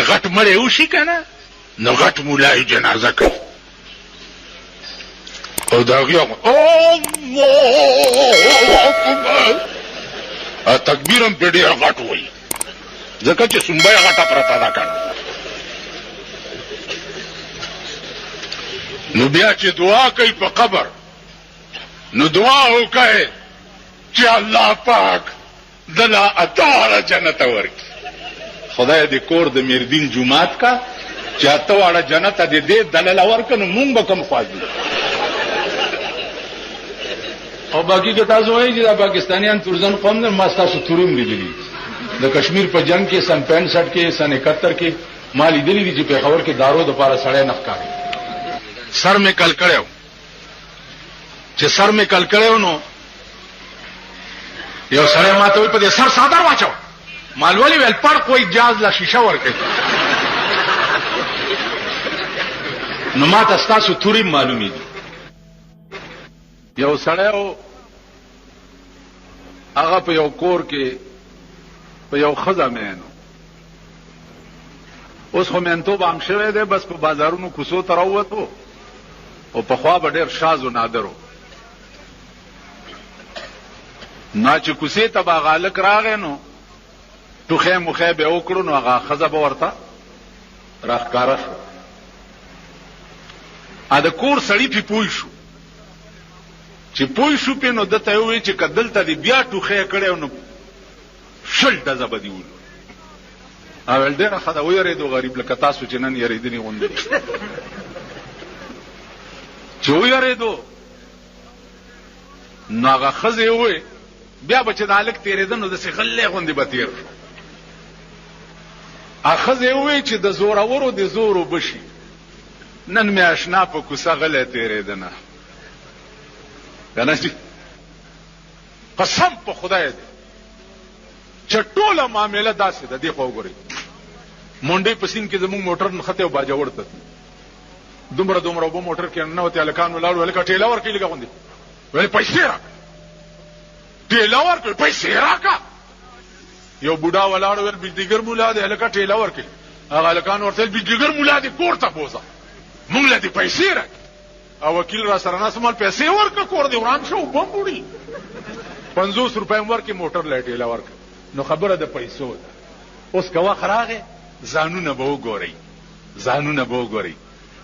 چې غټ مړی وشي که نه نو غټ مولای جنازه کوي او د هغې تکبیر هم پرې ډېر غټ وایي ځکه چې سنبه یې غټه پرته ده که نه نو بیا چې دعا کوي په قبر نو دعا وکړئ چې الله پاک دله اته جنت ورکړي خدای دې کور د میردین جومات کا چې اته واړه جنت دې دې دله ورکړه نو مونږ به کوم خوا ځو او باقي که تاسو وایئ چې دا پاکستانیان تورزن قوم نه ما ستاسو تورم لیدلي د کشمیر په جنگ کې سن 65 کې سن 71 کې ما لیدلي دي چې پېښور کې دارو دپاره سړی نه ښکاري سر مې کل کړی چې سر مې کل کړی نو یو سړی ما ته وایي په دې سر څادر واچوه ما ولې ویل پړق وایي جاز له شیشه ورکوي نو ما ته ستاسو تورم معلومې دي یو سړی و هغه په یو کور کې په یو ښځه مین اوس خو مینتوب عام شوی دی بس په بازارونو کوڅو ته راووتو او پخوا به ډېر شاز و نادر و نا چې کوڅې ته به هغه هلک راغی نو ټوخی موخی به یې وکړو نو هغه ښځه به ورته راښکاره شوه د کور سړي پې پوه شو چې پوه شو پې نو ده ته یې ووایي چې که دلته دې بیا ټوخی کړی نو 10 ډزه به دې ولو ویل ډېره ښه ده ویرېدو غریب لکه تاسو چې نن یېرېدلي غوندې چې ویرېدو نو هغه ښځې ووایي بیا به چې د هلک تېرېده نو داسې غلی غوندې به تېر شو هغه ښځې ووایي چې د زورورو د زور اوبه شي نن مې اشنا په کوڅه غلی تېرېده نه که نه چې قسم په خدای دی چې ټوله معامله داسې ده دې خوا وګورئ مونډۍ په سیند کې زموږ موټر نښتی او باجوړ ته دومره دومره اوبه موټر کې ننوتې هلکان ولاړو هلکه ټېله ورکړي لږه غوندې ویل پیسې راکړه ټېله ورکړي پیسې راکړه یو بوډا ولاړو ویل بجلیګر مولا دی هلکه ټېله ورکړي هغه هلکان ورته ویل بجلیګر مولا دی کور ته بوځه مونږ له دې پیسې راکړي او وکیل را سره ناست مال پیسې ورکړه کور دې وران شو اوبه هم وړي 50 روپۍ هم ورکړي موټر له یې ټېله ورکړه نو خبره د پیسو ده اوس که وخت راغی ځانونه به وګورئ ځانونه به وګورئ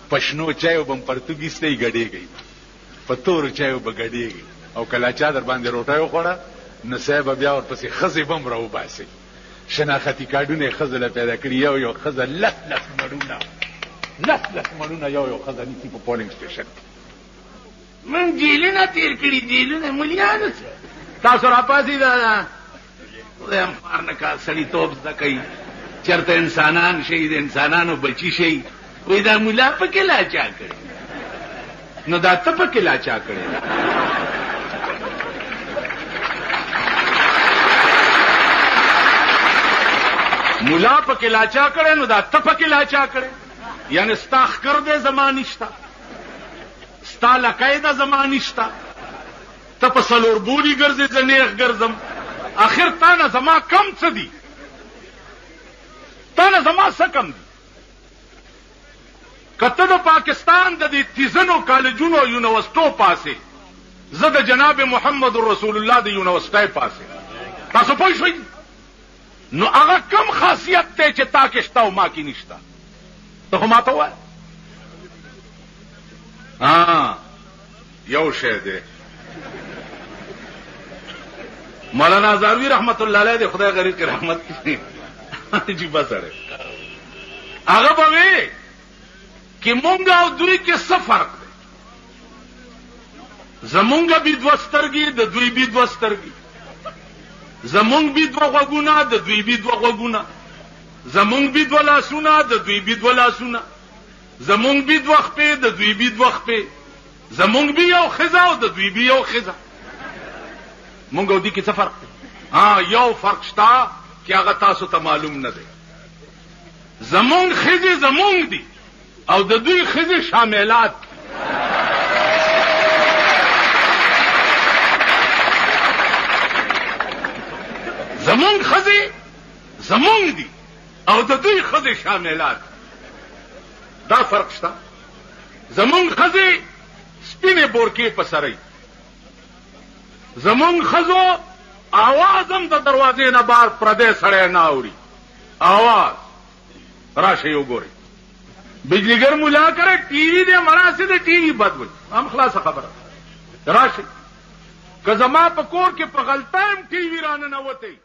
په شنو چایو به م پرتوګ ایستی ګډېږئ په تورو چایو به ګډېږئ او کله چا در باندې روټۍ وخوړه نو سیی به بیا ورپسې ښځې به م راوباسئ شناختي کارډونه یې ښځو له پیدا کړي یو ښځه لس مړونه یو ښځه نیسي په پولینګ سټیشن کې من جیلونه تېر کړي جیلونه ملیانو تاسو راپاسئ دا خدای هم خوار نه کا سړیتوب زده کوي چېرته انسانان شي د انسانانو بچي شي وایي دا ملا پکې لا چا کړی نو دا ته پکې لا چا کړی ملا پکې لا چا کړی نو دا ته پکې لا چا کړی یعنی ستا ښکر دی زما نشته ستا لکۍ ده زما نشته ته په څلور بوري ګرځې زه نیغ ګرځم آخر تا نه زما کم څه دي تا نه زما څه کم دي که ته د پاکستان د دې تیزنو کالجونو او یونیورسټو پاسې زه د جناب محمد رسول الله د یونیورسټۍ پاسې تاسو پوه شئ نو هغه کم خاصیت دی چې تا کې شته او ما کې نشته ته خو ما ته ووایه یو شی دی مولانا زاروی رحمت الله علیه دی خدای غریب کی رحمت کی عجیبه سره هغه به وی چې مونږ او دوی کې څه فرق دی زمونږ بي دوه سترګې د دوی بي دوه سترګې زمونږ بي دوه غوږونه د دوی بي دوه غوږونه زمونږ بي دوه لاسونه د دوی بي دوه لاسونه زمونږ بي دوه خپې د دوی بي دوه خپې زمونږ بي یو ښځه او د دوی بي یو ښځه مونږ او دې کې څه فرق دی یو فرق شته چې هغه تاسو ته معلوم نه دی زمونږ ښځې زمونږ دي او د دوی ښځې شاملات زمونږ ښځې زمونږ دي او د دوی ښځې شاملات. دا فرق شته. زمونږ ښځې سپینې بورکې په سرې، زمونږ ښځو आवाज هم د دروازې نه بار پردی سړی نه اوري. आवाज راشئ وګورئ. بجلیګر ملا کرے ٹی وی دے مڑا سے دے ٹی وی بد وي هم خلاصه خبره. راشئ که زما په کور کې په غلطایم ټي وي رانه نوتی